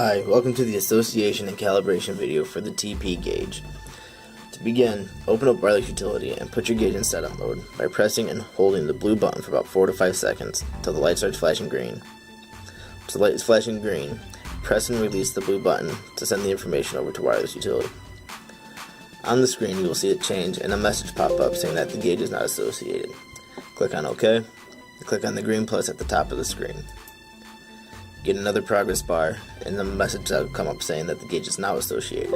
Hi, welcome to the association and calibration video for the TP gauge. To begin, open up Wireless Utility and put your gauge in setup mode by pressing and holding the blue button for about 4 to 5 seconds until the light starts flashing green. Once the light is flashing green, press and release the blue button to send the information over to Wireless Utility. On the screen, you will see it change and a message pop up saying that the gauge is not associated. Click on OK, and click on the green plus at the top of the screen. Get another progress bar, and the message will come up saying that the gauge is now associated.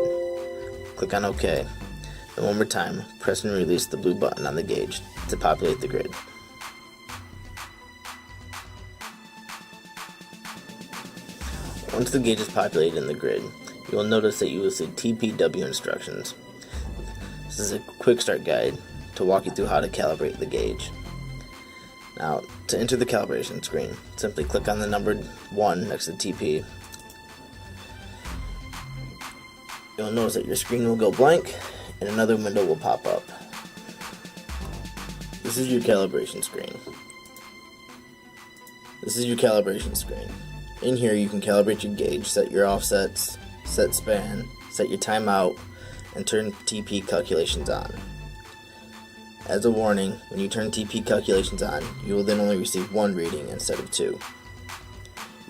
Click on OK, and one more time, press and release the blue button on the gauge to populate the grid. Once the gauge is populated in the grid, you will notice that you will see TPW instructions. This is a quick start guide to walk you through how to calibrate the gauge. Now, to enter the calibration screen, simply click on the numbered 1 next to TP. You'll notice that your screen will go blank and another window will pop up. This is your calibration screen. In here you can calibrate your gauge, set your offsets, set span, set your timeout, and turn TP calculations on. As a warning, when you turn TP calculations on, you will then only receive 1 reading instead of 2.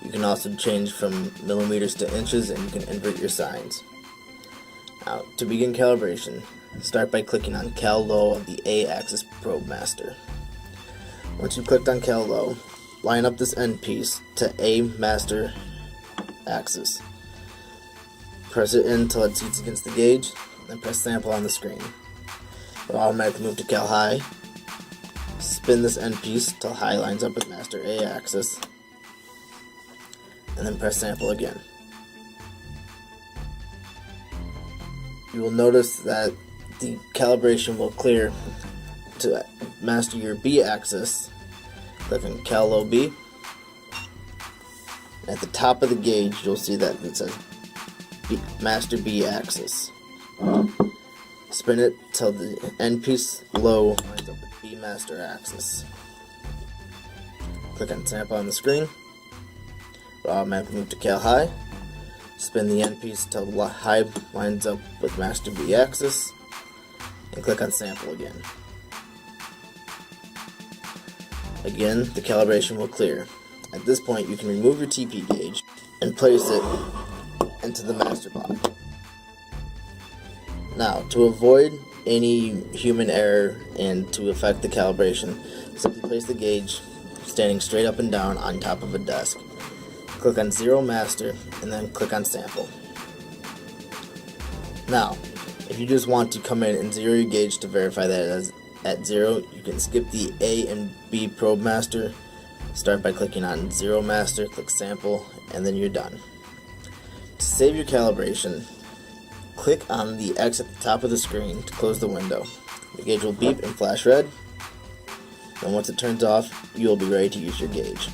You can also change from millimeters to inches, and you can invert your signs. Now, to begin calibration, start by clicking on Cal Low of the A-axis probe master. Once you've clicked on Cal Low, line up this end piece to A master axis. Press it in until it seats against the gauge, then press sample on the screen. It will automatically move to Cal High. Spin this end piece till high lines up with master A axis, and then press sample again. You will notice that the calibration will clear to master your B axis. Click on Cal Low B. At the top of the gauge, you'll see that it says master B axis. Spin it till the end piece low lines up with B master axis. Click on sample on the screen. It will automatically move to Cal High. Spin the end piece till the high lines up with master B axis, and click on sample again. Again, the calibration will clear. At this point, you can remove your TP gauge and place it into the master block. Now, to avoid any human error and to affect the calibration, simply place the gauge standing straight up and down on top of a desk. Click on Zero Master and then click on Sample. Now, if you just want to come in and zero your gauge to verify that it is at 0, you can skip the A and B probe master. Start by clicking on Zero Master, click Sample, and then you're done. To save your calibration, click on the X at the top of the screen to close the window. The gauge will beep and flash red, and once it turns off, you will be ready to use your gauge.